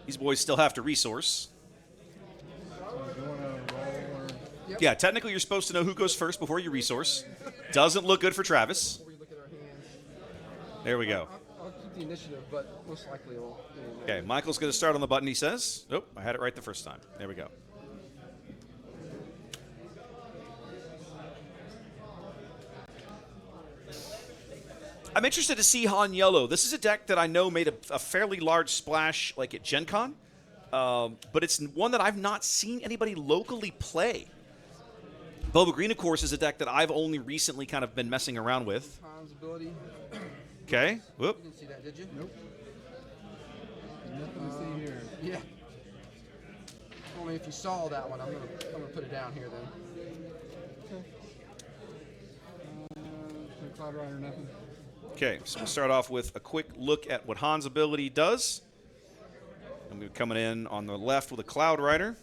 These boys still have to resource. Yep. Yeah, technically you're supposed to know who goes first before you resource. Doesn't look good for Travis. Before we look at our hands. There we go. I'll keep the initiative, but most likely it'll. Okay, Michael's going to start on the button, he says. Nope, I had it right the first time. There we go. I'm interested to see Han Yellow. This is a deck that I know made a fairly large splash like at Gen Con, but it's one that I've not seen anybody locally play. Boba Green, of course, is a deck that I've only recently kind of been messing around with. Han's ability. Okay, whoop. You didn't see that, did you? Nope. Nothing to see here. Yeah. Only if you saw that one, I'm gonna put it down here then. Okay. Cloud Rider, nothing. Okay, so we'll start off with a quick look at what Han's ability does. And we're coming in on the left with a Cloud Rider.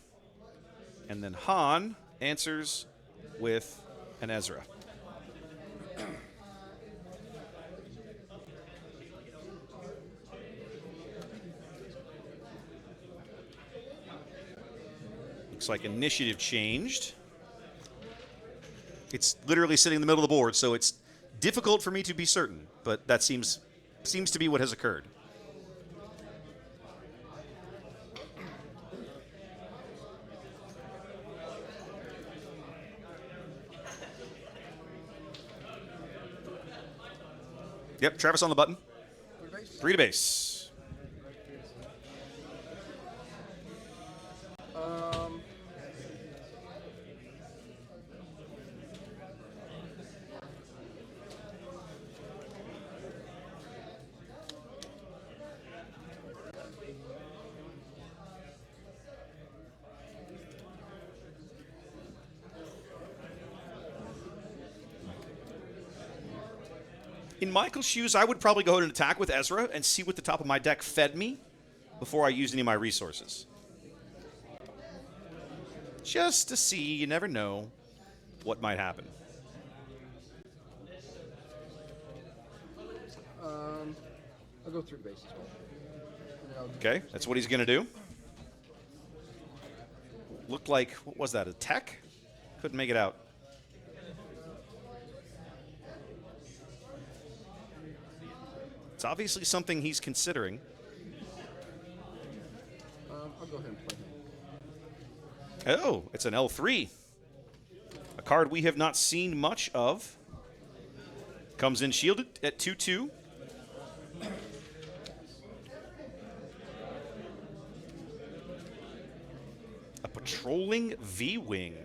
And then Han answers with an Ezra. Looks like initiative changed. It's literally sitting in the middle of the board, so it's difficult for me to be certain, but that seems to be what has occurred. Yep, Travis on the button. 3 to base. In Michael's shoes, I would probably go ahead and attack with Ezra and see what the top of my deck fed me before I use any of my resources. Just to see, you never know what might happen. I'll go 3 bases. Okay, that's what he's going to do. Looked like, what was that, a tech? Couldn't make it out. It's obviously something he's considering. I'll go ahead and play him. Oh, it's an L3. A card we have not seen much of. Comes in shielded at 2/2. A patrolling V-Wing.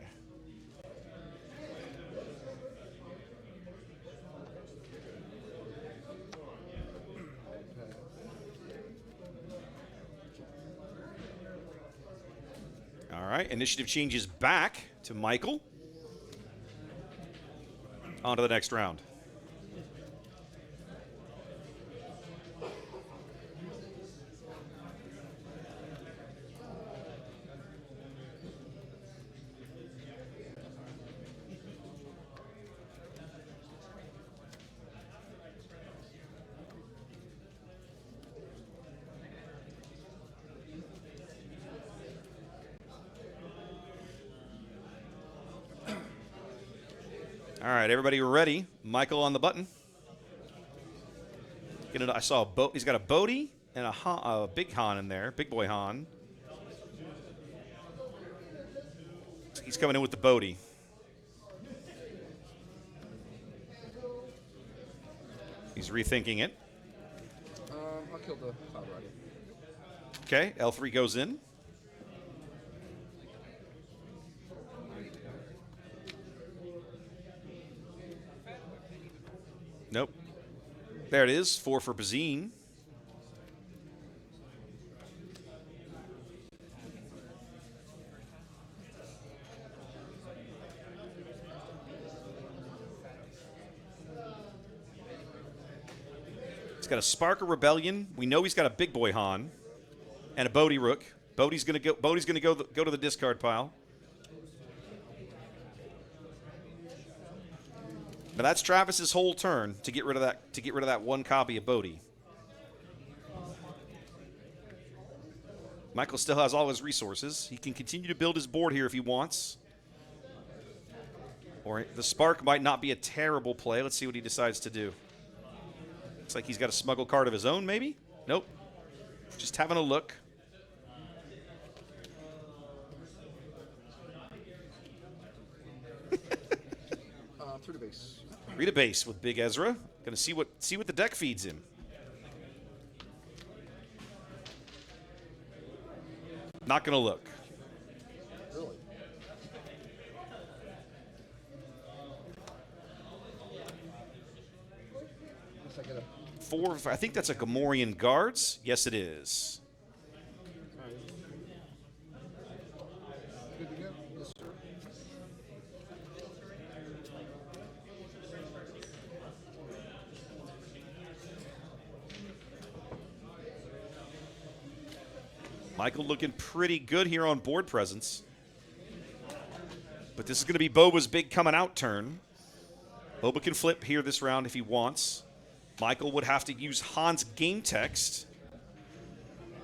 All right, initiative changes back to Michael. On to the next round. All right, everybody ready? Michael on the button. I saw a boat. He's got a Bodhi and a big Han in there, big boy Han. He's coming in with the Bodhi. He's rethinking it. I'll kill the Cloud Rider. Okay, L3 goes in. Nope. There it is, 4 for Bazine. He's got a Spark of Rebellion. We know he's got a big boy Han and a Bodhi Rook. Bodhi's gonna go to the discard pile. Now that's Travis's whole turn to get rid of that one copy of Bodhi. Michael still has all his resources. He can continue to build his board here if he wants. Or the Spark might not be a terrible play. Let's see what he decides to do. Looks like he's got a smuggle card of his own, maybe? Nope. Just having a look. Through the base. Read a base with Big Ezra. Gonna see what the deck feeds him. Not gonna look. Really? Unless I get a... 4, I think that's a Gamorrean Guards. Yes, it is. Good to go. Yes, sir. Michael looking pretty good here on board presence. But this is going to be Boba's big coming out turn. Boba can flip here this round if he wants. Michael would have to use Han's game text.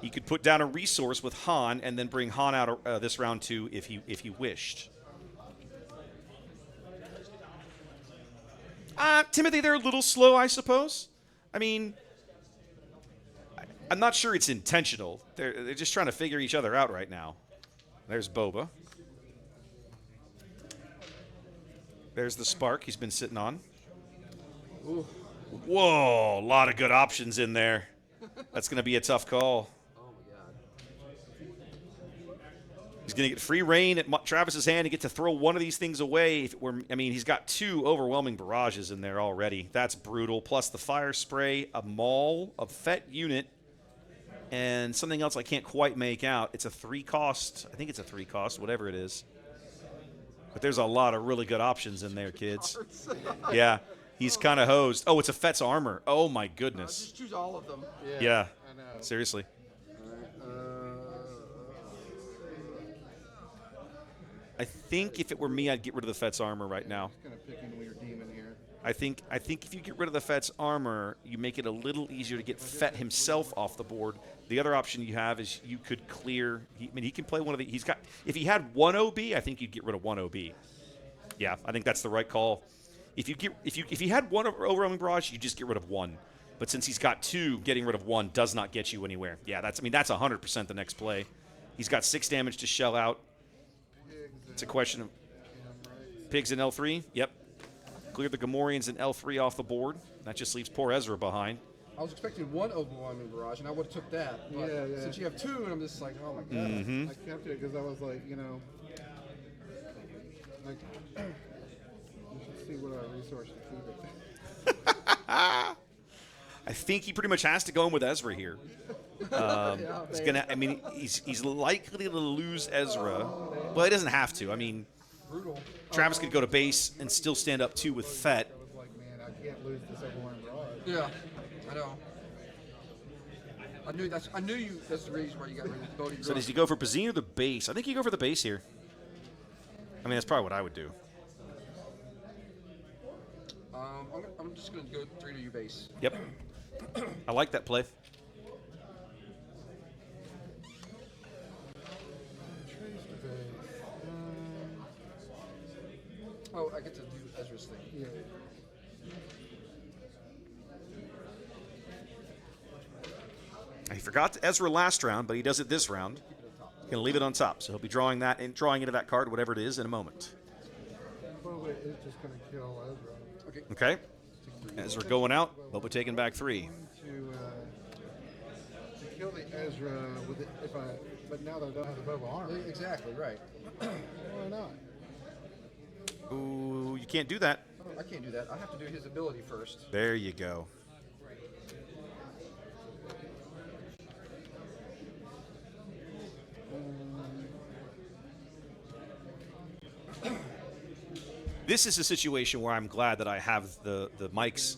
He could put down a resource with Han and then bring Han out this round too if he wished. Timothy, they're a little slow, I suppose. I mean, I'm not sure it's intentional. They're just trying to figure each other out right now. There's Boba. There's the Spark he's been sitting on. Ooh. Whoa, a lot of good options in there. That's going to be a tough call. Oh, my God. He's going to get free reign at Travis's hand and get to throw one of these things away. He's got 2 overwhelming barrages in there already. That's brutal. Plus the fire spray, a Maul, a Fett unit, and something else I can't quite make out. It's a 3 cost. I think it's a 3 cost, whatever it is. But there's a lot of really good options in there, kids. Yeah, he's kind of hosed. Oh, it's a Fett's armor. Oh, my goodness. Just choose all of them. Yeah, I know. seriously. I think if it were me, I'd get rid of the Fett's armor right now. Kind of picking weird demon here. I think if you get rid of the Fett's armor, you make it a little easier to get Fett himself off the board. The other option you have is you could clear. He can play one of the. He's got. If he had 1 OB, I think you'd get rid of 1 OB. Yeah, I think that's the right call. If he had 1 overwhelming barrage, you just get rid of 1. But since he's got 2, getting rid of 1 does not get you anywhere. Yeah, that's 100% the next play. He's got 6 damage to shell out. It's a question of pigs in L3. Yep. Clear the Gamorreans in L3 off the board. That just leaves poor Ezra behind. I was expecting 1 overwhelming barrage, and I would have took that. But Yeah. since you have 2, and I'm just like, oh, my God. Mm-hmm. I kept it because I was like, like, you should see what our resource to keep it. I think he pretty much has to go in with Ezra here. He's gonna. He's likely to lose Ezra. Well, he doesn't have to. Brutal. Travis could go to base and still stand up 2 with Fett. I was like, man, I can't lose this overwhelming barrage. Yeah, I know. I knew you. That's the reason why you got rid of Bodhi. So does he go for Bazine or the base? I think you go for the base here. That's probably what I would do. I'm just gonna go 3 to your base. Yep. I like that play. Trace the base. Oh, I get to do Ezra's thing. Yeah. He forgot Ezra last round, but he does it this round. He's going to leave it on top, so he'll be drawing that and drawing into that card, whatever it is, in a moment. Boba is just going to kill Ezra. Okay. Okay. Ezra going out, Boba taking back 3. To kill the Ezra with it, but now that I don't have the Boba armor, Exactly right. why not? Ooh, you can't do that. I can't do that. I have to do his ability first. There you go. This is a situation where I'm glad that I have the mics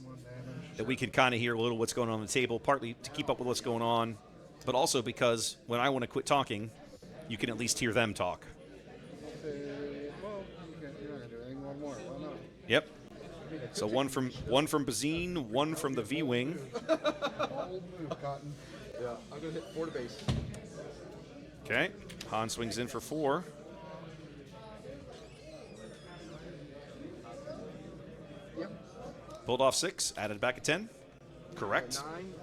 that we can kind of hear a little what's going on the table, partly to keep up with what's going on, but also because when I want to quit talking, you can at least hear them talk. Well, you're not going to do anything. One more. Why not? Yep. So one from Bazine, one from the V-Wing. Bold move, Cotton. Yeah. I'm gonna hit 4 to base. Okay. Han swings in for 4. Yep. Pulled off 6. Added back at 10. Correct. 9.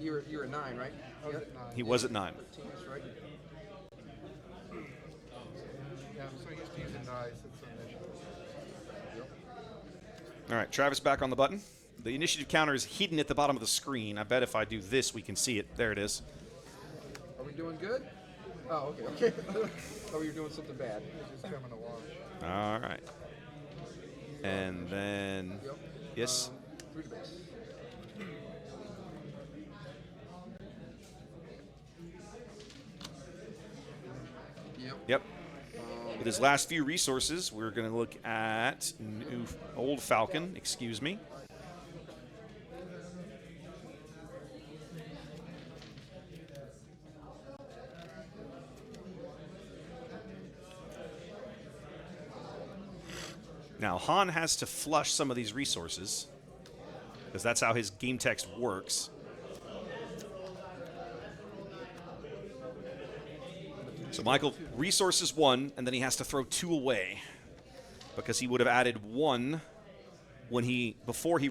You're at 9, right? I was at 9. He was at 9. 13, that's right. Yeah, I'm so used to using dice. It's an issue. All right, Travis back on the button. The initiative counter is hidden at the bottom of the screen. I bet if I do this, we can see it. There it is. Are we doing good? Oh, okay. Oh, you're doing something bad. It's just coming to wash. All right. And then, Yep. yes. 3 to base. Yep. With his last few resources, we're going to look at Old Falcon, excuse me. Now, Han has to flush some of these resources, because that's how his game text works. So Michael resources 1, and then he has to throw 2 away, because he would have added 1 when before he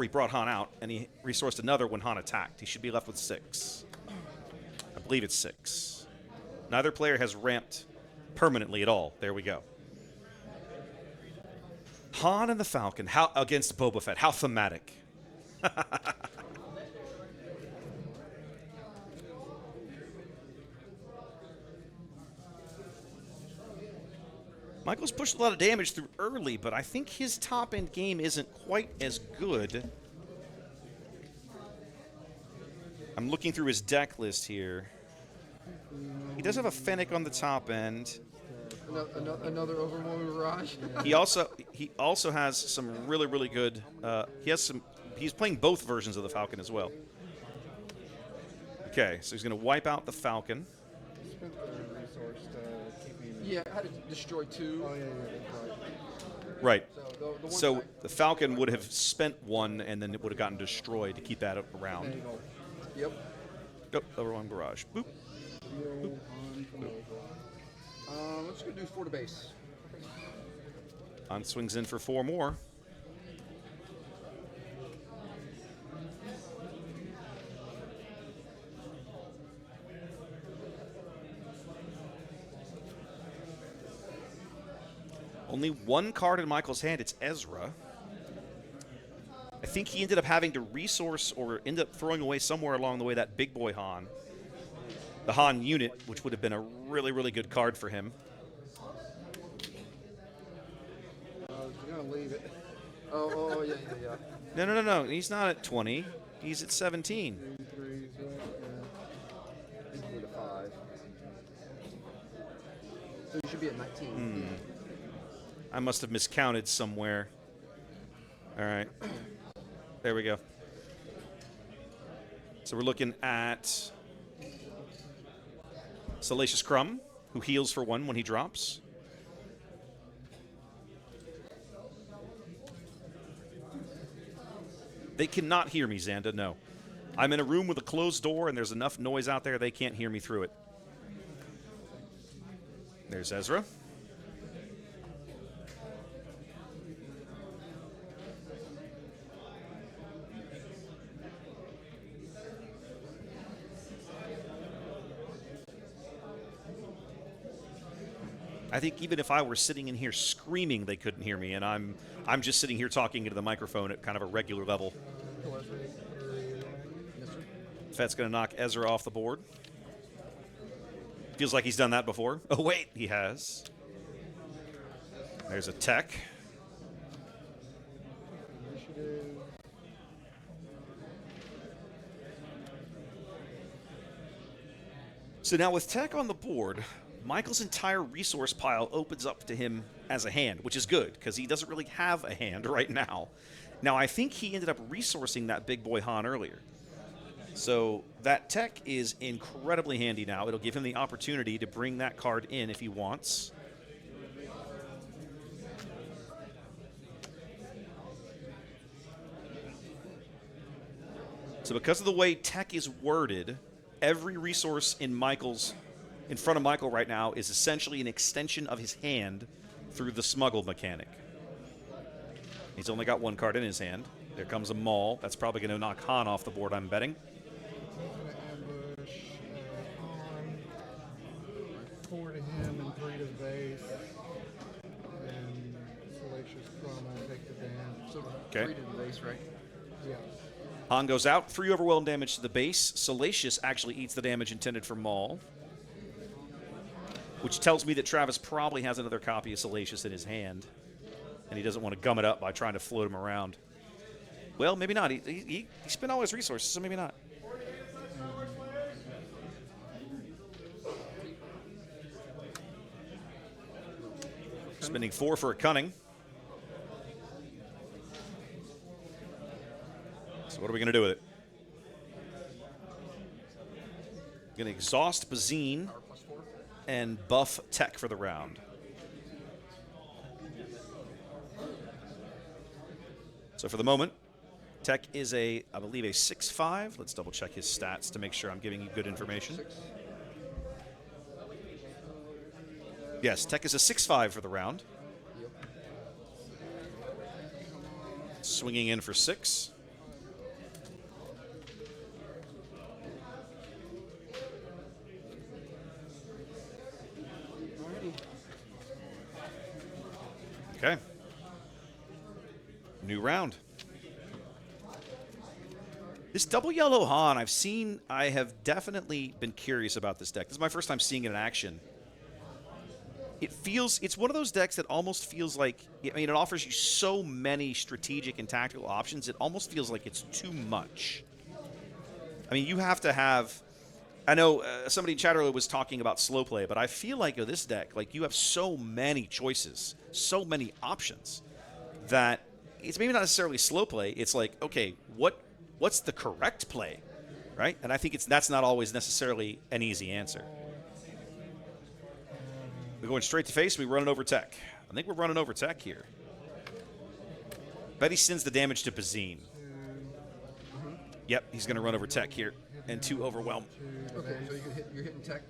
brought Han out, and he resourced another when Han attacked. He should be left with 6. I believe it's 6. Neither player has ramped permanently at all. There we go. Han and the Falcon against Boba Fett. How thematic. Michael's pushed a lot of damage through early, but I think his top-end game isn't quite as good. I'm looking through his deck list here. He does have a Fennec on the top end. Another overwhelming barrage. He also has some really, really good. He's playing both versions of the Falcon as well. Okay, so he's going to wipe out the Falcon. Spent the resource to keep me. Yeah, I had to destroy 2. Oh, yeah, that's Right. right. So the Falcon would have spent 1, and then it would have gotten destroyed to keep that There around. you go. Yep. Yep, overwhelming barrage. Boop. Heal on from over. Let's go do 4 to base. Han swings in for 4 more. Only 1 card in Michael's hand. It's Ezra. I think he ended up having to resource or end up throwing away somewhere along the way that big boy Han. The Han unit, which would have been a really, really good card for him. You're going to leave it. Oh, yeah. No. He's not at 20. He's at 17. 3 threes, right? He's moved to 5. So you should be at 19. I must have miscounted somewhere. All right. There we go. So we're looking at Salacious Crumb, who heals for 1 when he drops. They cannot hear me, Xanda, no. I'm in a room with a closed door, and there's enough noise out there they can't hear me through it. There's Ezra. I think even if I were sitting in here screaming, they couldn't hear me, and I'm just sitting here talking into the microphone at kind of a regular level. Yes, sir. Fett's going to knock Ezra off the board. Feels like he's done that before. Oh, wait, he has. There's a tech. Initiative. So now with tech on the board, Michael's entire resource pile opens up to him as a hand, which is good because he doesn't really have a hand right now. Now, I think he ended up resourcing that big boy Han earlier. So that tech is incredibly handy now. It'll give him the opportunity to bring that card in if he wants. So because of the way tech is worded, every resource in Michael's in front of Michael right now is essentially an extension of his hand through the smuggle mechanic. He's only got one card in his hand. There comes a Maul. That's probably going to knock Han off the board, I'm betting. Ambush on. 4 to him and 3 to the base. And Salacious Chroma take the damage. So Okay. 3 to the base, right? Yeah. Han goes out, 3 overwhelm damage to the base. Salacious actually eats the damage intended for Maul, which tells me that Travis probably has another copy of Salacious in his hand, and he doesn't want to gum it up by trying to float him around. Well, maybe not. He spent all his resources, so maybe not. Spending 4 for a Cunning. So what are we going to do with it? Going to exhaust Bazine Power +4. and buff Tech for the round. So for the moment, Tech is I believe a 6-5. Let's double check his stats to make sure I'm giving you good information. 6. Yes, Tech is a 6-5 for the round. Yep. Swinging in for 6. Okay. New round. This double yellow Han, I have definitely been curious about this deck. This is my first time seeing it in action. It's one of those decks that almost feels like, I mean, it offers you so many strategic and tactical options, it almost feels like it's too much. I mean, you have to have, I know somebody in chat earlier was talking about slow play, but I feel like with this deck, like you have so many choices, so many options, that it's maybe not necessarily slow play. It's like, okay, what's the correct play, right? And I think that's not always necessarily an easy answer. We're going straight to face. We run it over Tech. I think we're running over Tech here. Bet he sends the damage to Bazine. Yep, he's going to run over Tech here. And 2 overwhelm. Okay, so you're hitting Tech.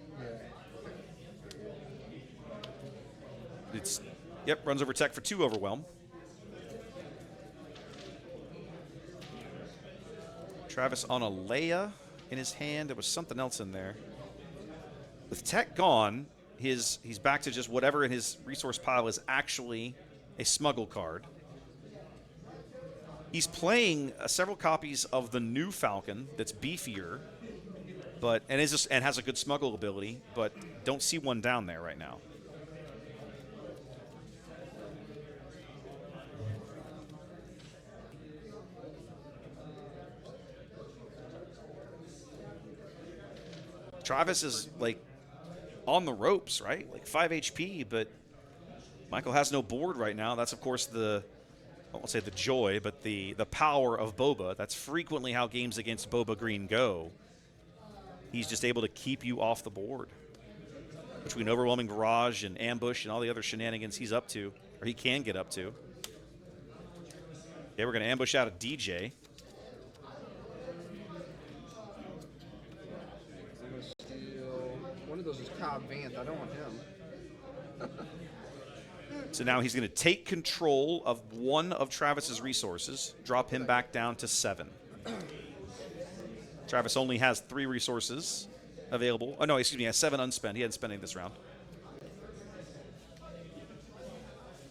Yep, runs over Tech for 2 overwhelm. Travis on a Leia in his hand. There was something else in there. With Tech gone, he's back to just whatever in his resource pile is actually a smuggle card. He's playing several copies of the new Falcon that's beefier, and has a good smuggle ability, but don't see one down there right now. Travis is like on the ropes, right? Like 5 HP, but Michael has no board right now. That's, of course, I won't say the joy, but the power of Boba. That's frequently how games against Boba Green go. He's just able to keep you off the board. Between overwhelming barrage and ambush and all the other shenanigans he's up to, or he can get up to. Yeah, we're going to ambush out a DJ. I'm going to steal. One of those is Cobb Vanth. I don't want him. So now he's going to take control of one of Travis's resources, drop him back down to 7. Travis only has 3 resources available. Oh, no, excuse me, he has 7 unspent. He hadn't spent any this round.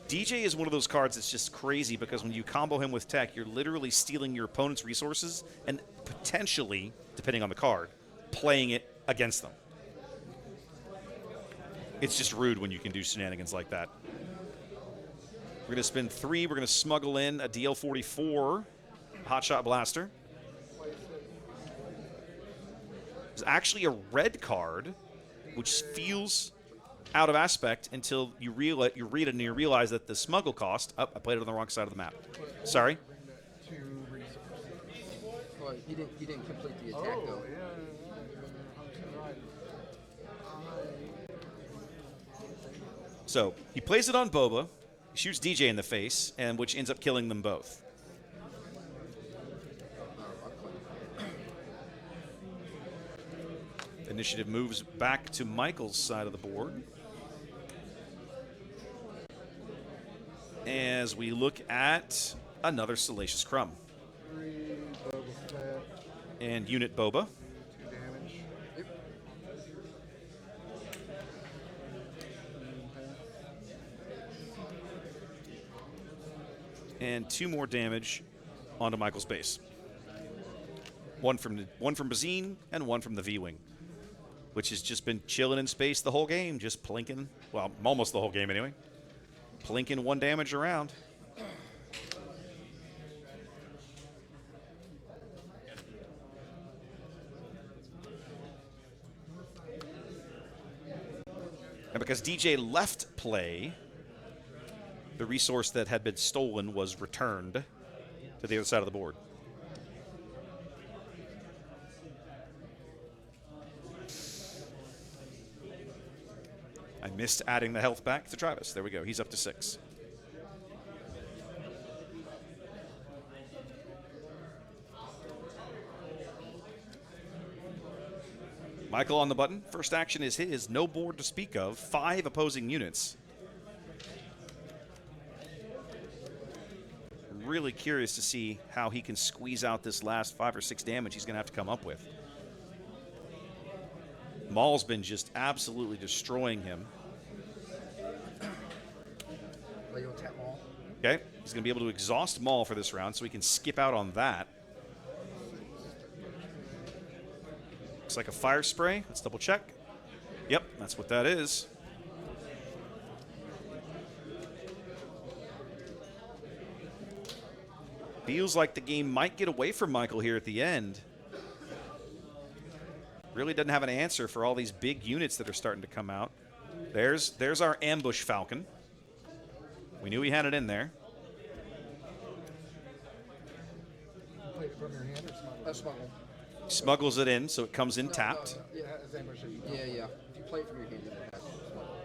DJ is one of those cards that's just crazy because when you combo him with Tech, you're literally stealing your opponent's resources and potentially, depending on the card, playing it against them. It's just rude when you can do shenanigans like that. We're going to spend 3. We're going to smuggle in a DL44 Hotshot Blaster. There's actually a red card, which feels out of aspect until you read it and you realize that the smuggle cost. Oh, I played it on the wrong side of the map. Sorry. Well, he didn't complete the attack though. So he plays it on Boba, shoots DJ in the face, and which ends up killing them both. Initiative moves back to Michael's side of the board. As we look at another Salacious Crumb. 3 Boba Fett. And Unit Boba. 2 damage. Yep. And 2 more damage onto Michael's base. One from Bazine and 1 from the V-Wing, which has just been chilling in space the whole game, just plinking. Well, almost the whole game anyway. Plinking 1 damage around. And because DJ left play, the resource that had been stolen was returned to the other side of the board. I missed adding the health back to Travis. There we go. He's up to 6. Michael on the button. First action is his. No board to speak of. 5 opposing units. Really curious to see how he can squeeze out this last 5 or 6 damage he's going to have to come up with. Maul's been just absolutely destroying him. Leo tap Maul. Okay, he's going to be able to exhaust Maul for this round, so he can skip out on that. Looks like a fire spray. Let's double check. Yep, that's what that is. Feels like the game might get away from Michael here at the end. Really doesn't have an answer for all these big units that are starting to come out. There's our ambush Falcon. We knew he had it in there. Play it from your hand or smuggle? Smuggle. Smuggles it in, so it comes in tapped. Yeah, as ambush. Yeah. If you play it from your hand, then it has smuggle.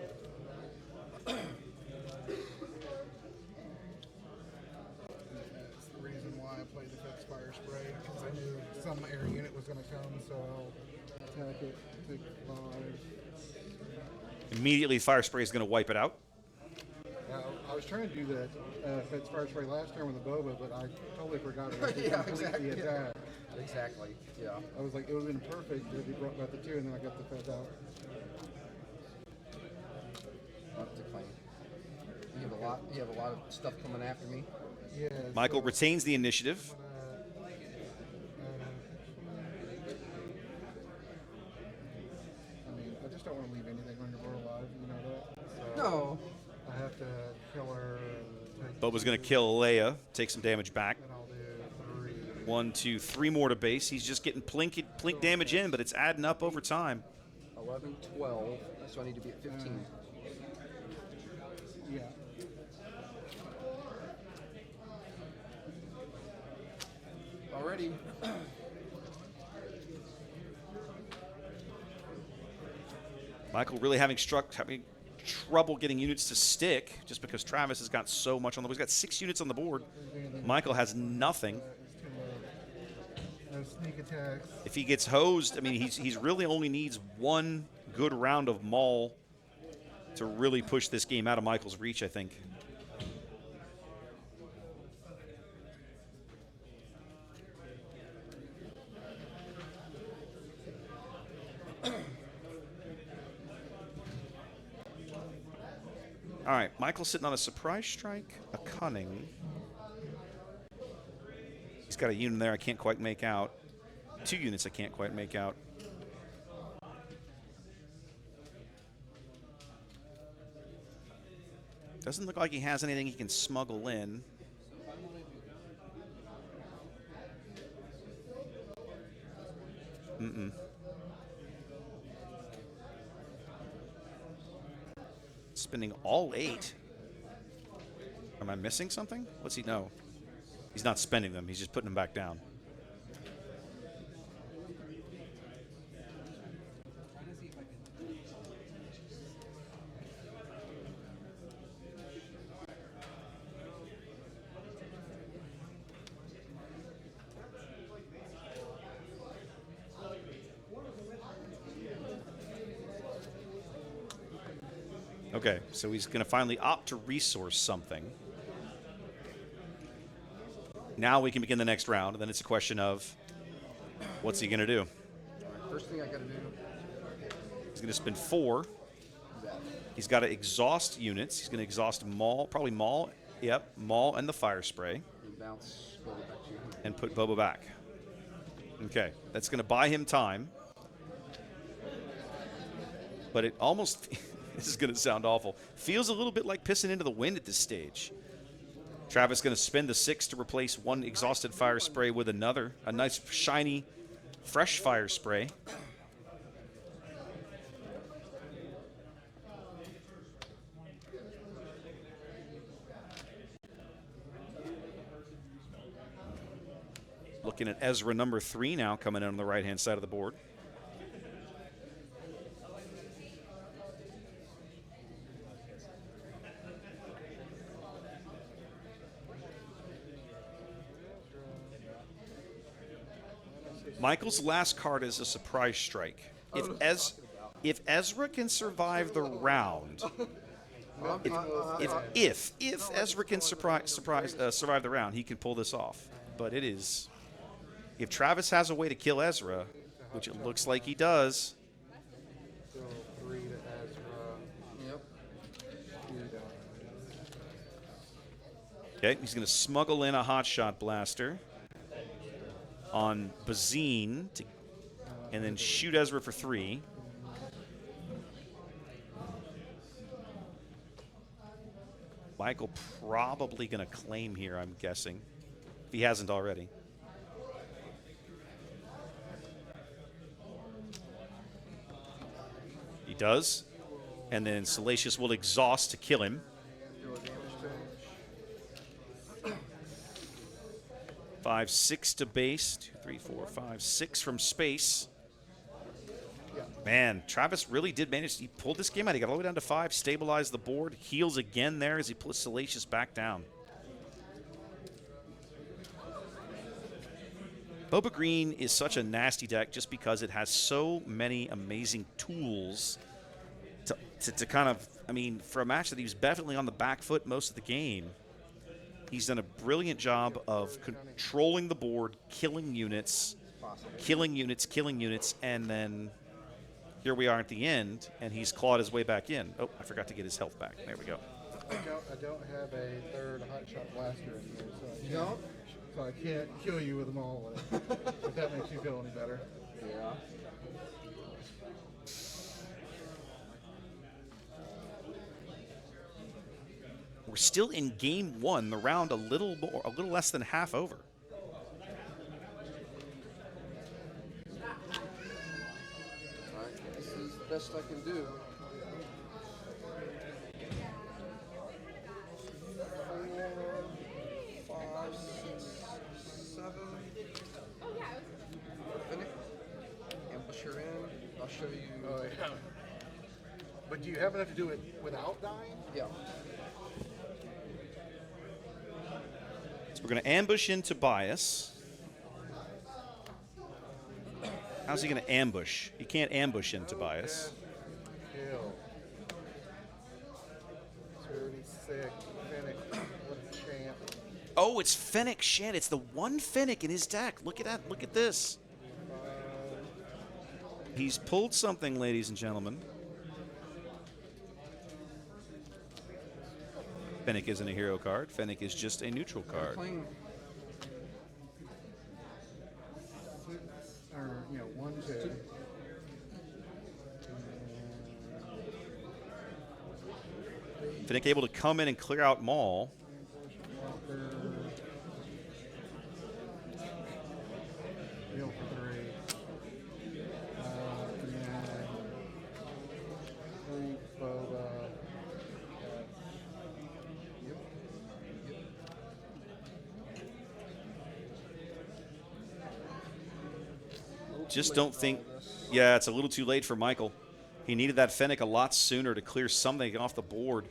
That's the reason why I played the Fett's Fire Spray, because I knew some air unit was going to come, so I'll attack it, take 5. Immediately, fire spray is going to wipe it out. I was trying to do that Fett's Fire Spray last turn with the Boba, but I totally forgot it. I just Yeah, completely exactly. attacked. Exactly. Yeah. I was like, it would have been perfect if he brought back the 2, and then I got the Fett out. Not to claim. You have a lot of stuff coming after me. Yeah. Michael retains the initiative. I mean, I just don't want to leave anything on your board alive, you know that? So No. I have to kill her and take Boba's going to kill Leia, take some damage back. and I'll do 3. 1, 2, 3 more to base. He's just getting plink damage in, but it's adding up over time. 11, 12. So I need to be at 15. Yeah. Already. Michael really having trouble getting units to stick just because Travis has got so much on the board. He's got 6 units on the board. Michael has nothing. No sneak attacks. If he gets hosed, I mean, he's really only needs 1 good round of Maul to really push this game out of Michael's reach, I think. All right, Michael's sitting on a surprise strike, a cunning. He's got a unit there I can't quite make out. 2 units I can't quite make out. Doesn't look like he has anything he can smuggle in. Spending all 8. Am I missing something? What's he know? He's not spending them. He's just putting them back down. Okay, so he's going to finally opt to resource something. Now we can begin the next round, and then it's a question of what's he going to do? All right, first thing I got to do. He's going to spend 4. He's got to exhaust units. He's going to exhaust Maul, probably Maul. Yep, Maul and the fire spray. And bounce Boba back to you. And put Boba back. Okay, that's going to buy him time. But it almost, this is going to sound awful, feels a little bit like pissing into the wind at this stage. Travis going to spend the 6 to replace 1 exhausted fire spray with another. A nice, shiny, fresh fire spray. Looking at Ezra number 3 now coming in on the right-hand side of the board. Michael's last card is a surprise strike. If Ezra can survive the round, if Ezra can survive the round, he can pull this off. But it is, if Travis has a way to kill Ezra, which it looks like he does. Still 3 to Ezra. Yep. 2 down. Okay, he's going to smuggle in a hotshot blaster on Bazine and then shoot Ezra for 3. Michael probably going to claim here, I'm guessing, if he hasn't already. He does. And then Salacious will exhaust to kill him. Do a damage to him. 5, 6 to base. 2, 3, 4, 5, 6 from space. Man, Travis really did manage. He pulled this game out. He got all the way down to 5, stabilized the board, heals again there as he puts Salacious back down. Boba Green is such a nasty deck just because it has so many amazing tools to kind of, I mean, for a match that he was definitely on the back foot most of the game, he's done a brilliant job of controlling the board, killing units, and then here we are at the end, and he's clawed his way back in. Oh, I forgot to get his health back. There we go. I don't have a 3rd hotshot blaster in here, so You don't? so I can't kill you with them all with it. If that makes you feel any better. Yeah. We're still in game 1, the round a little less than half over. Alright, this is the best I can do. 4, 5, 6, 7. Finish. Ambush her in. I'll show you. Oh, yeah. But do you have enough to do it without dying? Yeah. So we're going to ambush into Bias. How's he going to ambush? He can't ambush into Bias. Kill. 36. Fennec. What a champ. Oh, it's Fennec Shan. It's the one Fennec in his deck. Look at that. Look at this. He's pulled something, ladies and gentlemen. Fennec isn't a hero card. Fennec is just a neutral card. Playing. 6, or, 1, 2. Fennec able to come in and clear out Maul. Heal for 3. And then 3 Boba. Just don't think. Yeah, it's a little too late for Michael. He needed that Fennec a lot sooner to clear something off the board.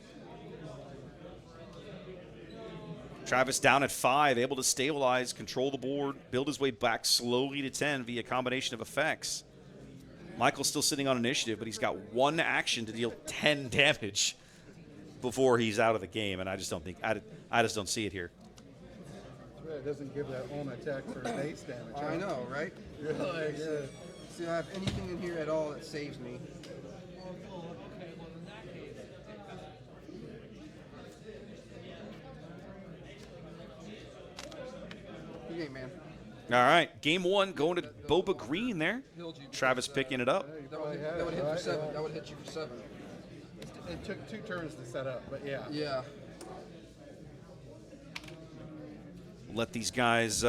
Travis down at 5, able to stabilize, control the board, build his way back slowly to 10 via a combination of effects. Michael's still sitting on initiative, but he's got 1 action to deal 10 damage. before he's out of the game, and I just don't think I just don't see it here. It doesn't give that own attack for base damage. I know, right? Yeah, yeah. See, do I have anything in here at all that saves me? Good game, man. All right, game 1 going to Boba Green there. Healed you. Travis picking it up. That would hit for 7. That would hit you for 7. It took 2 turns to set up, but yeah. Yeah. Let these guys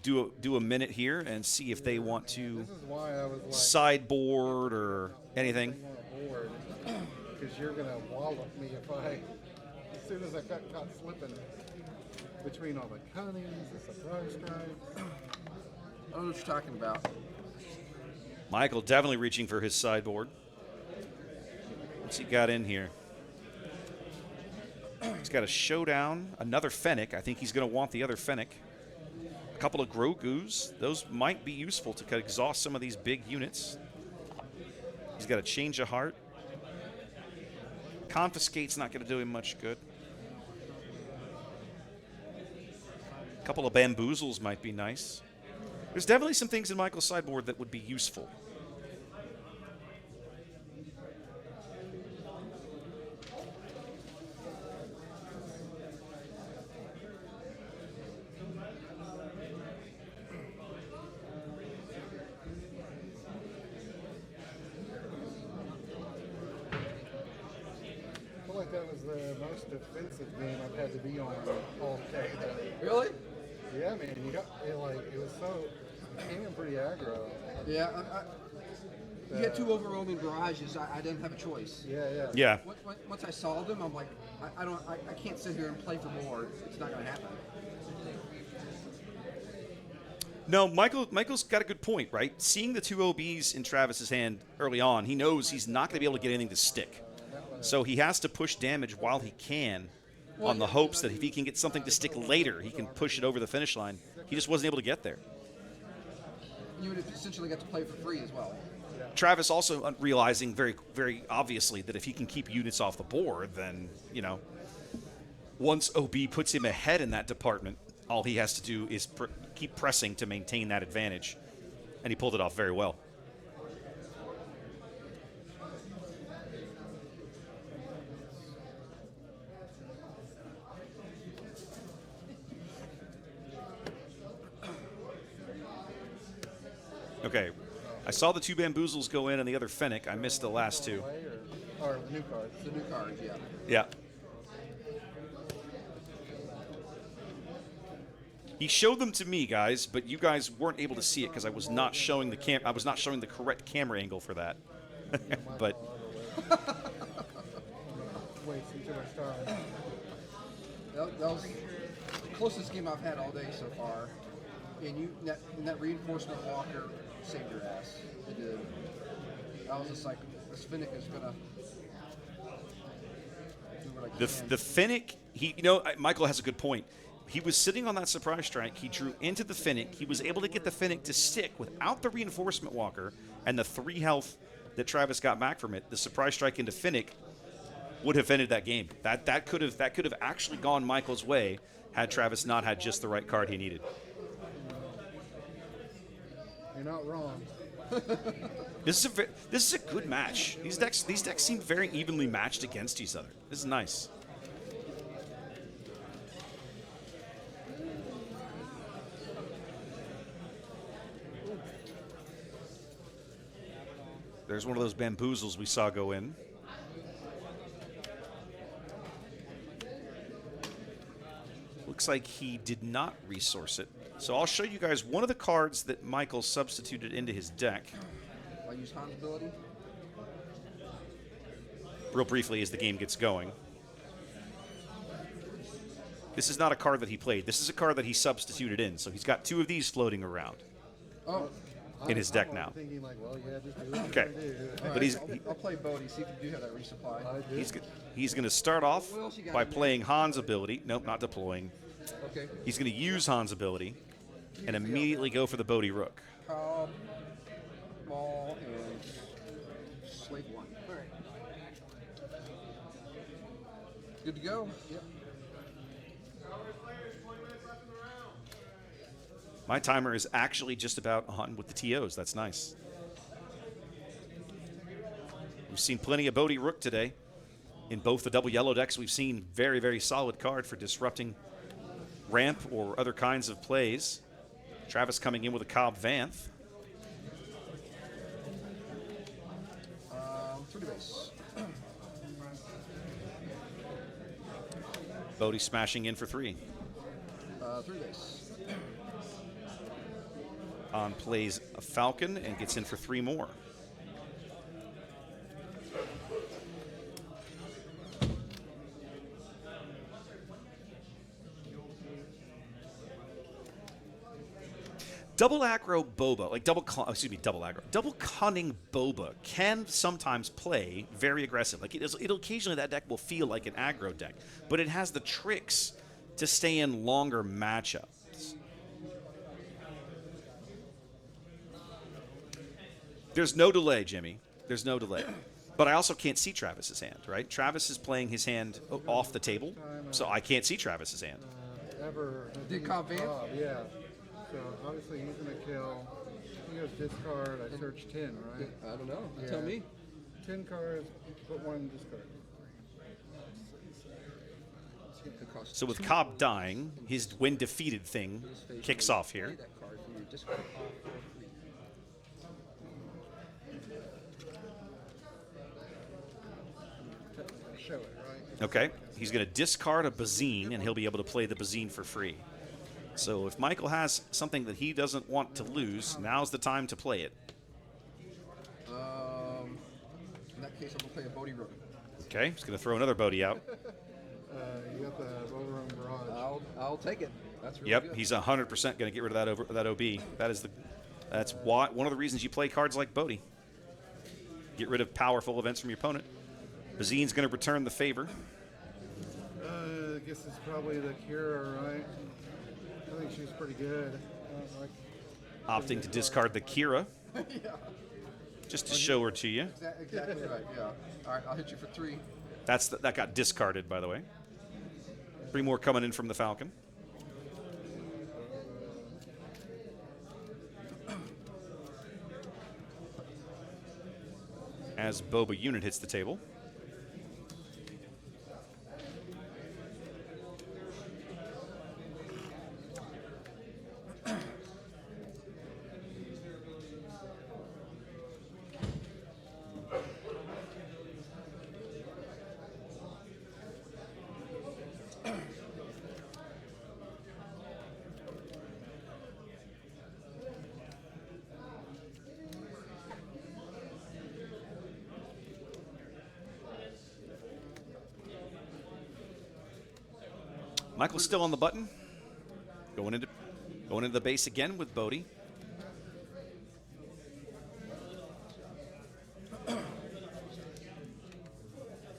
do a minute here and see if they want to This is why I was like sideboard or anything. on a board, because you're gonna wallop me if I, as soon as I got caught slipping between all the cunnings, the surprise strikes. I don't know what you're talking about. Michael definitely reaching for his sideboard. What's he got in here? He's got a Showdown, another Fennec. I think he's going to want the other Fennec. A couple of Grogu's. Those might be useful to exhaust some of these big units. He's got a Change of Heart. Confiscate's not going to do him much good. A couple of Bamboozles might be nice. There's definitely some things in Michael's sideboard that would be useful. I feel like that was the most defensive game I've had to be on all day. Really? Yeah, man, you got it, like it was so it came in pretty aggro. Yeah. You had 2 overwhelming barrages. I didn't have a choice. Yeah. Yeah. Once I saw them, I'm like, I can't sit here and play for more. It's not going to happen. No, Michael's got a good point, right? Seeing the 2 OBs in Travis's hand early on, he knows he's not going to be able to get anything to stick. So he has to push damage while he can on the hopes that if he can get something to stick later, he can push it over the finish line. He just wasn't able to get there. You would have essentially got to play for free as well. Travis also realizing very, very obviously that if he can keep units off the board, then, you know, once OB puts him ahead in that department, all he has to do is keep pressing to maintain that advantage. And he pulled it off very well. Okay, I saw the 2 Bamboozles go in and the other Fennec. I missed the last 2. Or the new cards. The new cards, yeah. Yeah. He showed them to me, guys, but you guys weren't able to see it because I was not showing the I was not showing the correct camera angle for that. But Wasting too much time. That was the closest game I've had all day so far. And that reinforcement walker saved your ass. It did. I was just like, this Fennec is gonna do what I can. the Fennec, Michael has a good point. He was sitting on that surprise strike. He drew into the Fennec. He was able to get the Fennec to stick without the reinforcement walker and the 3 health that Travis got back from it. The surprise strike into Fennec would have ended that game. That could have actually gone Michael's way had Travis not had just the right card he needed. You're not wrong. This is a good match. These decks seem very evenly matched against each other. This is nice. There's one of those Bamboozles we saw go in. Looks like he did not resource it. So I'll show you guys one of the cards that Michael substituted into his deck. I use Han's ability. Real briefly as the game gets going. This is not a card that he played. This is a card that he substituted in. So he's got 2 of these floating around Oh, in his deck now. Thinking like, well, yeah, just do what Okay. you do. all But right, I'll play Bodhi, see if you do have that resupply. I do. He's going to start off What else you got by in there? playing Han's ability. Nope, not deploying. Okay. He's going to use Han's ability and immediately go for the Bodhi Rook. Cobb, Ball, and Slave 1. All right. Good to go. Yep. My timer is actually just about on with the TOs. That's nice. We've seen plenty of Bodhi Rook today. In both the double yellow decks, we've seen very, very solid card for disrupting ramp or other kinds of plays. Travis coming in with a Cobb Vanth. 3 base. Bodhi smashing in for 3. 3 base. On plays a Falcon and gets in for 3 more. Double aggro Boba, like double cunning Boba can sometimes play very aggressive. Like it'll occasionally that deck will feel like an aggro deck, but it has the tricks to stay in longer matchups. There's no delay, Jimmy. There's no delay. But I also can't see Travis's hand, right? Travis is playing his hand off the table, so I can't see Travis's hand. Did Cobb Vanth? Yeah. So obviously he's going to kill. He goes discard. I search 10, right? I don't know. Yeah. Tell me. 10 cards, put 1 discard. So with Cobb dying, his when defeated thing kicks off here. Show it, right? Okay, he's going to discard a Bazine, and he'll be able to play the Bazine for free. So if Michael has something that he doesn't want to lose, now's the time to play it. In that case, I'm going to play a Bodhi Rook. Okay, he's going to throw another Bodhi out. You got the overrun barrage. I'll take it. That's really Yep, good. he's 100% going to get rid of that OB. That's one of the reasons you play cards like Bodhi. Get rid of powerful events from your opponent. Bazine's going to return the favor. I guess it's probably the Kira, right? I think she's pretty good. Opting to discard the Kira. Yeah. Just to show her to you. Exactly right, yeah. All right, I'll hit you for 3. That got discarded, by the way. 3 more coming in from the Falcon. As Boba unit hits the table. Michael's still on the button. Going into the base again with Bodhi.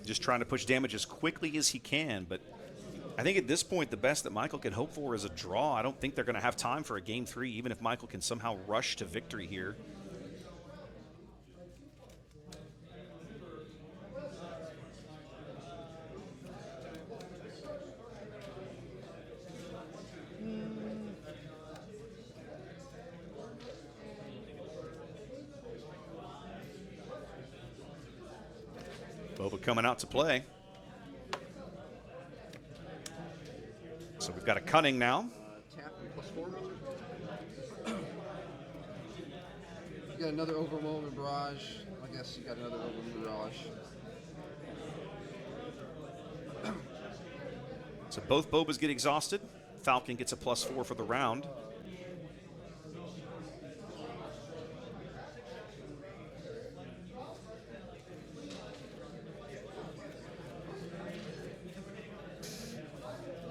Just trying to push damage as quickly as he can, but I think at this point the best that Michael can hope for is a draw. I don't think they're going to have time for a game 3, even if Michael can somehow rush to victory here. Boba coming out to play. So we've got a Cunning now. Tap and +4. You got another Overwhelming Barrage. I guess you got another Overwhelming Barrage. So both Bobas get exhausted. Falcon gets a +4 for the round.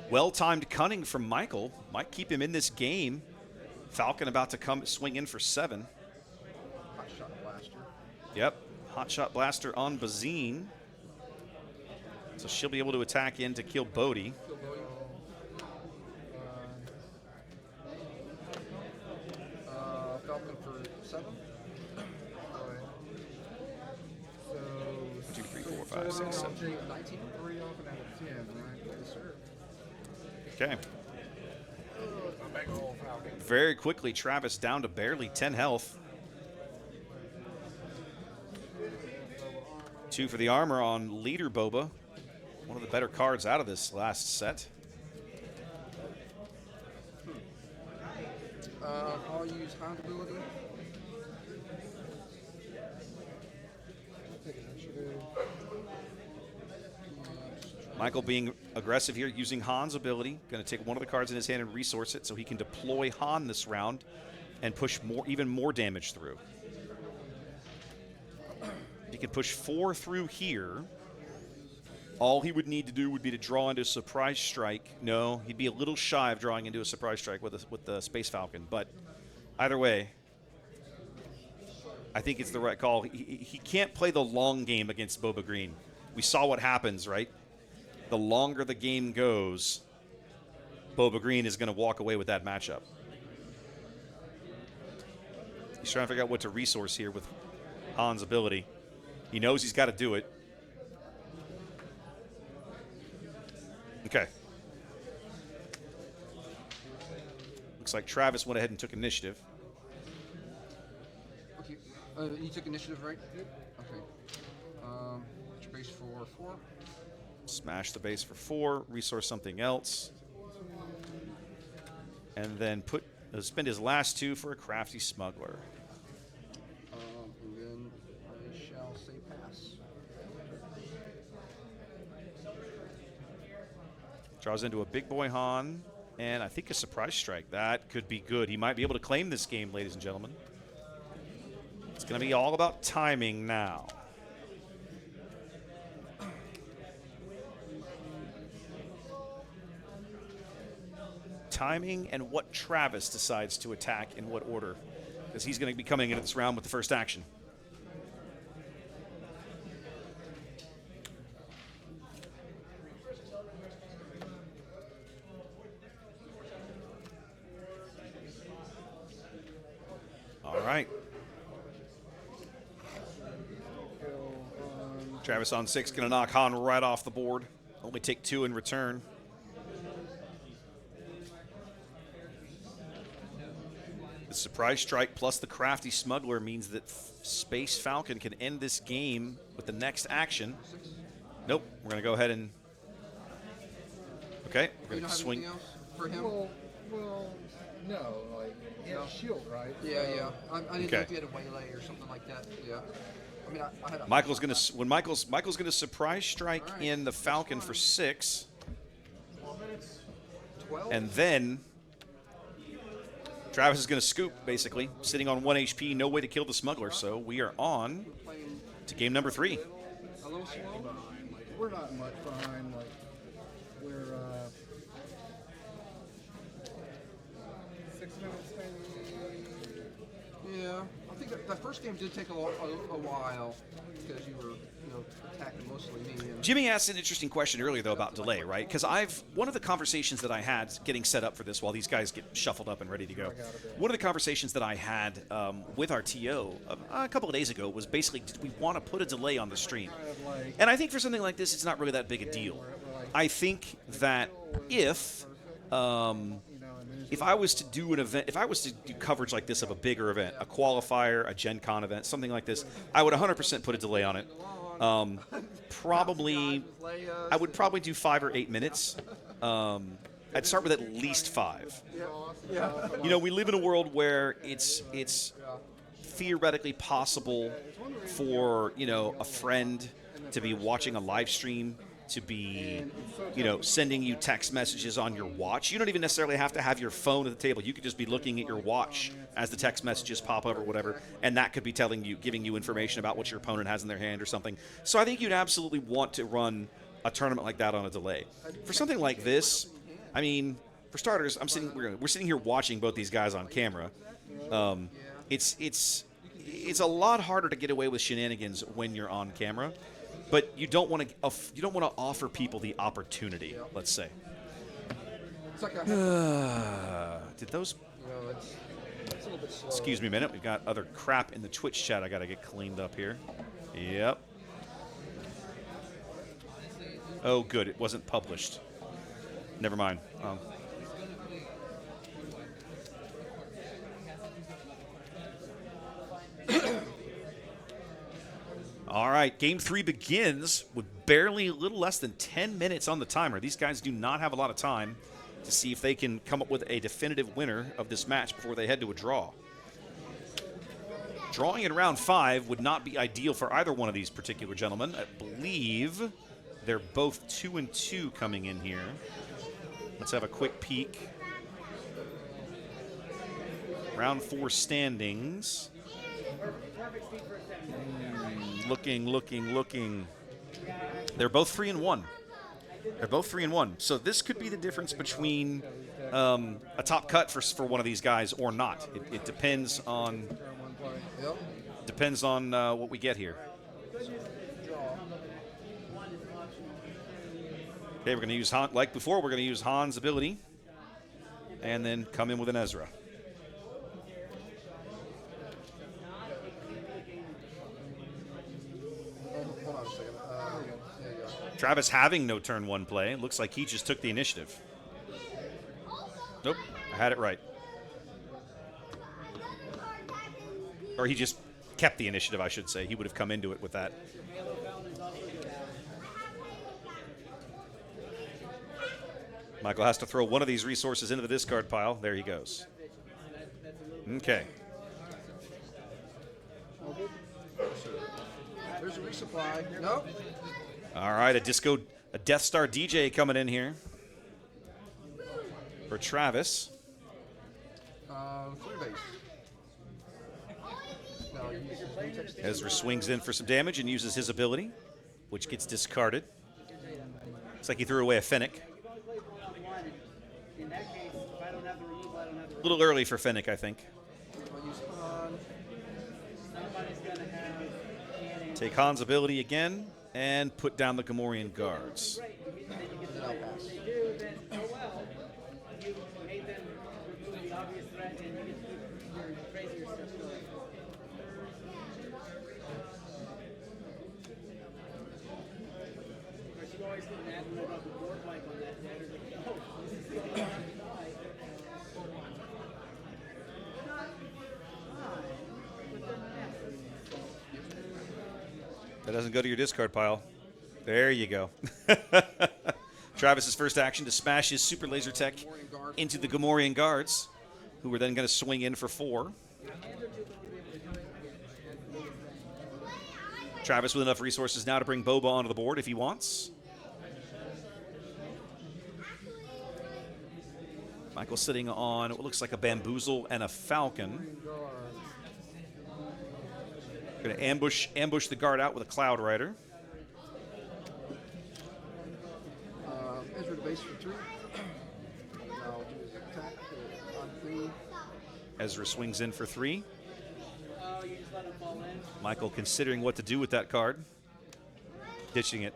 Well-timed Cunning from Michael. Might keep him in this game. Falcon about to come swing in for 7. Hot Shot Blaster. Yep. Hot Shot Blaster on Bazine. So she'll be able to attack in to kill Bodhi. Kill Bodhi. Falcon for 7. So 2, 3, 4, 5, 6, 7. 19. 3 off and out of 10, right? Yes, sir. Okay. A big old falcon. Very quickly, Travis down to barely 10 health. 2 for the armor on leader Boba. One of the better cards out of this last set. I'll use Hound ability. Take initiative. Michael being aggressive here, using Han's ability. Going to take one of the cards in his hand and resource it so he can deploy Han this round and push even more damage through. He can push 4 through here. All he would need to do would be to draw into a surprise strike. No, he'd be a little shy of drawing into a surprise strike with the Space Falcon. But either way, I think it's the right call. He can't play the long game against Boba Green. We saw what happens, right? The longer the game goes, Boba Green is going to walk away with that matchup. He's trying to figure out what to resource here with Han's ability. He knows he's got to do it. Okay. Looks like Travis went ahead and took initiative. Okay. You took initiative, right? Okay. What's your base for 4? Smash the base for 4, resource something else. And then spend his last 2 for a crafty smuggler. And then I shall say pass. Draws into a big boy Han, and I think a surprise strike. That could be good. He might be able to claim this game, ladies and gentlemen. It's going to be all about timing now. Timing and what Travis decides to attack in what order, because he's going to be coming into this round with the first action. All right. Travis on 6, going to knock Han right off the board. Only take 2 in return. The surprise strike plus the crafty smuggler means that Space Falcon can end this game with the next action. Nope. We're going to go ahead and... Okay. We're going to swing. Else for him? Well, no. Like, he has shield, right? Yeah, yeah. I didn't know Okay. if he had a waylay or something like that. Yeah. I mean, I had a... Michael's going to surprise strike All right. in the Falcon for 6, 12? and then Travis is going to scoop, basically, sitting on 1 HP, no way to kill the smuggler. So we are on Playing to game number 3. a little slow. We're not much behind. Like, we're 6 minutes maybe. Yeah. I think that first game did take a while because you were, attacking mostly me. And Jimmy asked an interesting question earlier, though, about delay, right? Because one of the conversations that I had getting set up for this while these guys get shuffled up and ready to go, one of the conversations that I had with our TO a couple of days ago was basically, did we want to put a delay on the stream? And I think for something like this, it's not really that big a deal. I think that if I was to do an event, if I was to do coverage like this of a bigger event, a qualifier, a Gen Con event, something like this, I would 100% put a delay on it. Probably, I would probably do 5 or 8 minutes. I'd start with at least 5. We live in a world where it's theoretically possible for a friend to be watching a live stream, to be sending you text messages on your watch. You don't even necessarily have to have your phone at the table. You could just be looking at your watch as the text messages pop up or whatever, and that could be giving you information about what your opponent has in their hand or something. So I think you'd absolutely want to run a tournament like that on a delay. For something like this, I mean, for starters, we're sitting here watching both these guys on camera. It's a lot harder to get away with shenanigans when you're on camera. But you don't want to offer people the opportunity. Let's say. it's like Did those? it's a little bit slow. Excuse me a minute. We've got other crap in the Twitch chat. I got to get cleaned up here. Yep. Oh, good. It wasn't published. Never mind. All right, game 3 begins with barely a little less than 10 minutes on the timer. These guys do not have a lot of time to see if they can come up with a definitive winner of this match before they head to a draw. Drawing in round 5 would not be ideal for either one of these particular gentlemen. I believe they're both 2-2 coming in here. Let's have a quick peek. Round 4 standings. Looking. They're both 3-1. They're both 3-1. So this could be the difference between a top cut for one of these guys or not. It depends on what we get here. Okay, we're going to use Han, like before. We're going to use Han's ability, and then come in with an Ezra. Hold on a second. There you go. Travis having no turn 1 play. Looks like he just took the initiative. Nope, I had it right. Or he just kept the initiative, I should say. He would have come into it with that. Michael has to throw one of these resources into the discard pile. There he goes. Okay. There's a resupply. Nope. All right, a Death Star DJ coming in here for Travis. 3 base. No, you use his text. Ezra swings in for some damage and uses his ability, which gets discarded. Looks like he threw away a Fennec. A little early for Fennec, I think. I'll use Han. Take Han's ability again and put down the Gamorrean guards. And then I'll pass. That doesn't go to your discard pile. There you go. Travis's first action to smash his super laser tech into the Gamorrean guards, who were then going to swing in for 4. Travis with enough resources now to bring Boba onto the board if he wants. Michael sitting on what looks like a Bamboozle and a Falcon. Going to ambush the guard out with a Cloud Rider. Ezra to base for 3. I'll do his attack on 3. Ezra swings in for 3. Michael considering what to do with that card. Ditching it.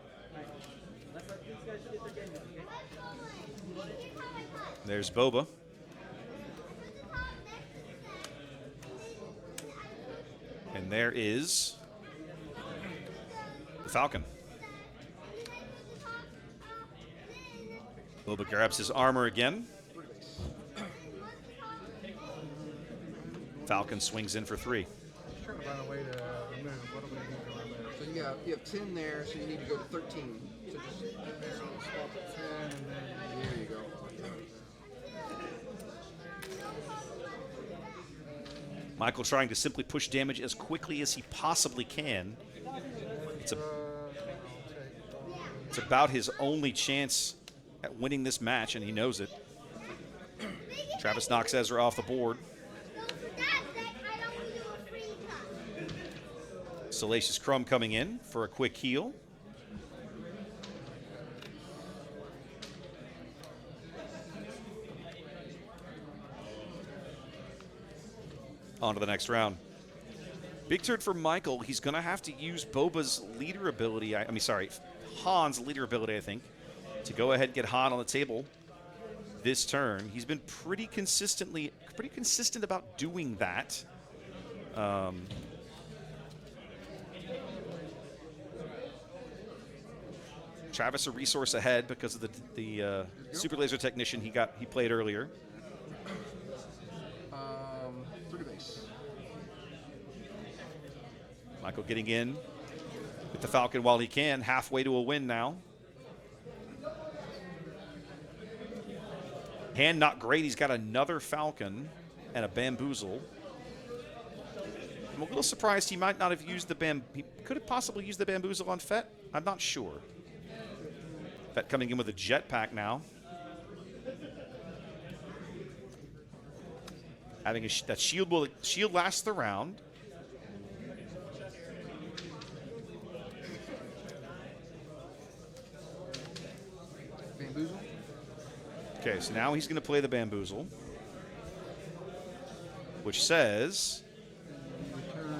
There's Boba. And there is the Falcon. Boba grabs his armor again. Falcon swings in for 3. Trying to find a way to remove. What do we need around there? So you have 10 there, so you need to go to 13. So just Swap it 10 and then there you go. Michael trying to simply push damage as quickly as he possibly can. It's about his only chance at winning this match, and he knows it. Travis knocks Ezra off the board. Salacious Crumb coming in for a quick heal. On to the next round. Big turn for Michael. He's going to have to use Boba's leader ability. Han's leader ability, I think, to go ahead and get Han on the table this turn. He's been pretty consistent about doing that. Travis a resource ahead because of the super laser technician he played earlier. Through the base. Michael getting in with the Falcon while he can, halfway to a win now. Hand not great. He's got another Falcon and a Bamboozle. I'm a little surprised he might not have used the he could have possibly used the Bamboozle on Fett. I'm not sure. Fett coming in with a jetpack now. Having that shield lasts the round. Bamboozle. Okay, so now he's going to play the Bamboozle, which says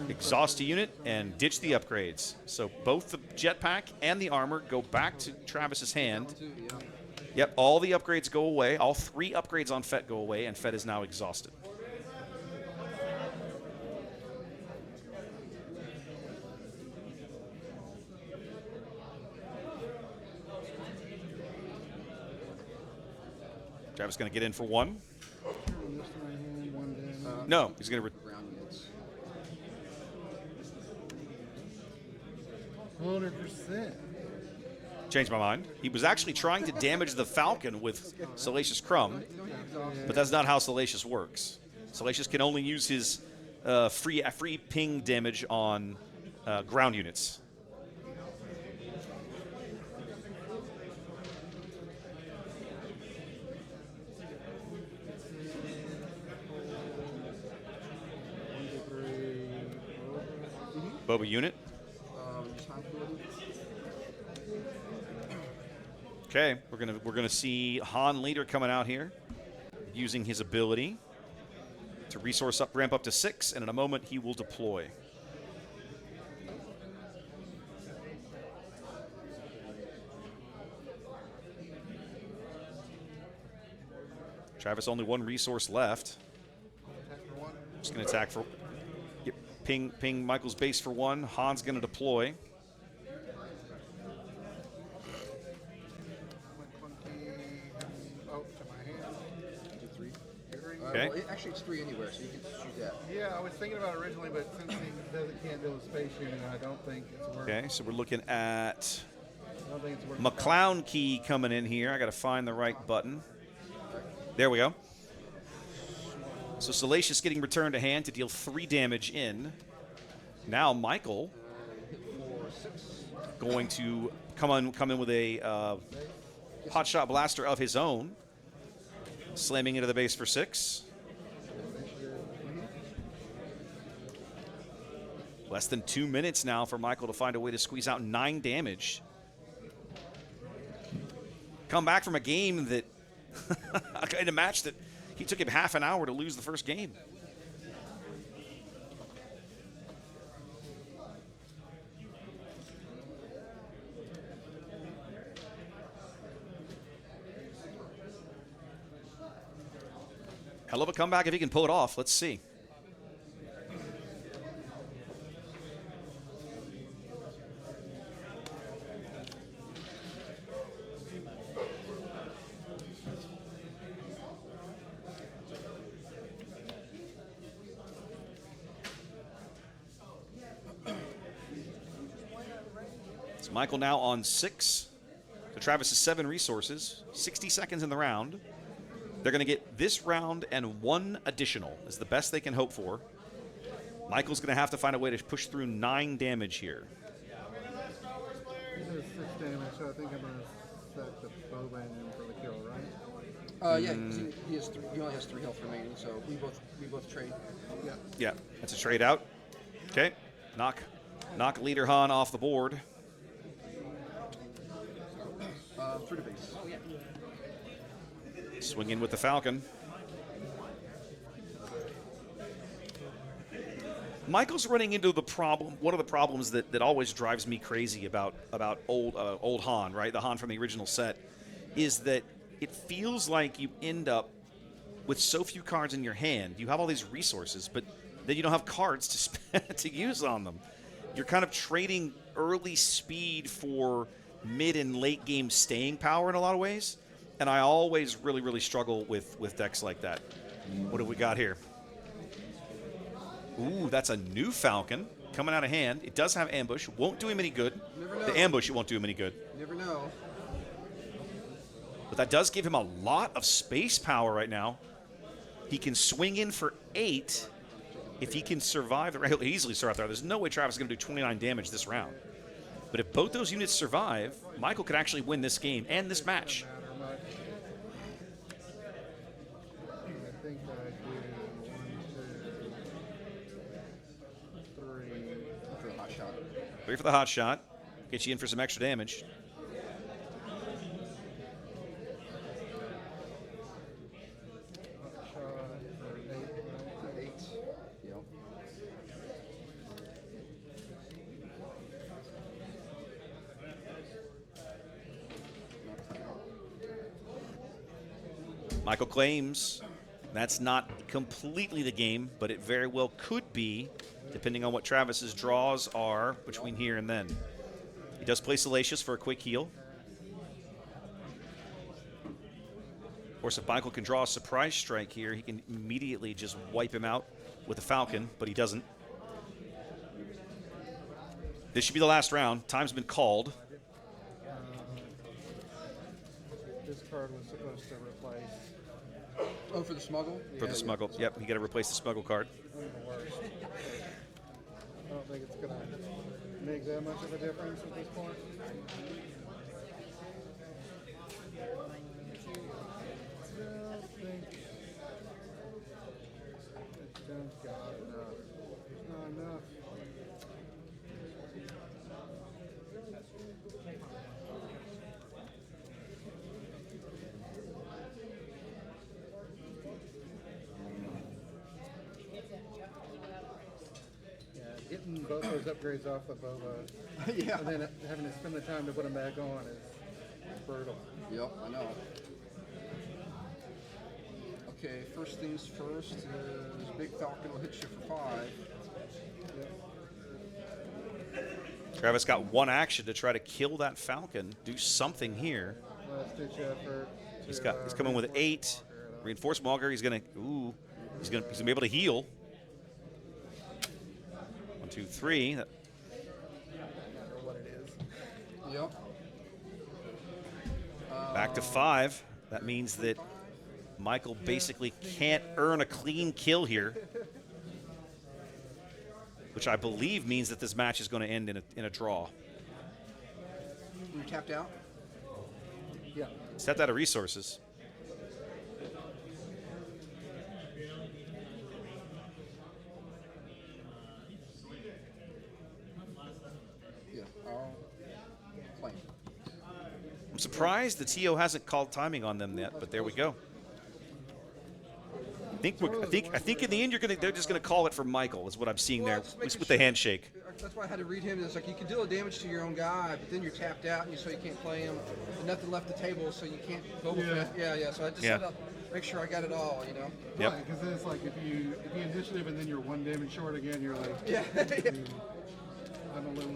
exhaust a unit and ditch the upgrades. So both the jetpack and the armor go back to Travis's hand. Yep, all the upgrades go away. All 3 upgrades on Fett go away, and Fett is now exhausted. Travis going to get in for 1. No, he's going to. Ground units. 100%. Change my mind. He was actually trying to damage the Falcon with Salacious Crumb, but that's not how Salacious works. Salacious can only use his free ping damage on ground units. Boba unit. Okay, we're gonna see Han Leader coming out here, using his ability to resource ramp up to 6, and in a moment he will deploy. Travis only 1 resource left. Just gonna attack for. Ping Michael's base for 1. Han's going to deploy. Okay. Well, actually, it's 3 anywhere, so you can shoot that. Yeah, I was thinking about it originally, but since he can't build a space unit, I don't think it's worth. Okay, so we're looking at I don't think it's worth McClown key coming in here. I got to find the right button. There we go. So Salacious getting returned to hand to deal 3 damage in. Now Michael going to come in with a hotshot blaster of his own, slamming into the base for 6. Less than 2 minutes now for Michael to find a way to squeeze out 9 damage. Come back from a game that, in a match that he took him half an hour to lose the first game. Hell of a comeback if he can pull it off. Let's see. It's Michael now on 6. So Travis has 7 resources, 60 seconds in the round. They're going to get this round and 1 additional is the best they can hope for. Michael's going to have to find a way to push through 9 damage here. He does 6 damage, so I think I'm going to set the Boba in for the kill, right? Yeah, he only has 3 health remaining, so we both trade. Yeah. Yeah, that's a trade out. Okay, knock Leader Han off the board. Through the base. Swing in with the Falcon. Michael's running into the problem. One of the problems that always drives me crazy about old Han, right? The Han from the original set, is that it feels like you end up with so few cards in your hand. You have all these resources, but then you don't have cards to to use on them. You're kind of trading early speed for mid and late game staying power in a lot of ways, and I always really, really struggle with decks like that. What do we got here? Ooh, that's a new Falcon coming out of hand. It does have ambush. Won't do him any good. Never know. The ambush, it won't do him any good. Never know. But that does give him a lot of space power right now. He can swing in for 8 if he can survive. He'll easily survive there. There's no way Travis is going to do 29 damage this round. But if both those units survive, Michael could actually win this game and this match. Matter much. I think I do 1, 2, 3. For the hot shot. 3 for the hot shot. Get you in for some extra damage. Shot for 8, right? 8. Yep. Michael claims that's not completely the game, but it very well could be, depending on what Travis's draws are between here and then. He does play Salacious for a quick heal. Of course, if Michael can draw a surprise strike here, he can immediately just wipe him out with a Falcon, but he doesn't. This should be the last round. Time's been called. This card was supposed to replace Oh, for the smuggle? For the smuggle. Yep, you got to replace the smuggle card. one of the worst. I don't think it's going to make that much of a difference at this point. I don't think it's just got enough. There's not enough. Yeah, getting both those upgrades off the Boba Yeah. and then having to spend the time to put them back on is brutal. Yep, I know. Okay, first things first is Big Falcon will hit you for 5. Yep. Travis got one action to try to kill that Falcon. Do something here. Last ditch effort. He's coming with 8. Reinforced Walker. He's gonna be able to heal. 1, 2, 3. No matter what it is. Yep. Back to 5. That means that Michael basically can't earn a clean kill here, which I believe means that this match is going to end in a draw. You tapped out? Yeah. Stepped out of resources. Yeah, I'll claim. I'm surprised the TO hasn't called timing on them yet, but there we go. I think in the end they're just gonna call it for Michael is what I'm seeing there, just at least making with the sure. handshake. That's why I had to read him. It's like you can deal a damage to your own guy, but then you're tapped out, and so you can't play him. And nothing left the table, so you can't. Boba Fett. Yeah. So I just had to make sure I got it all. You know. Yep. Right, because then it's like if you initiative and then you're 1 damage short again, you're like, Yeah. I'm a little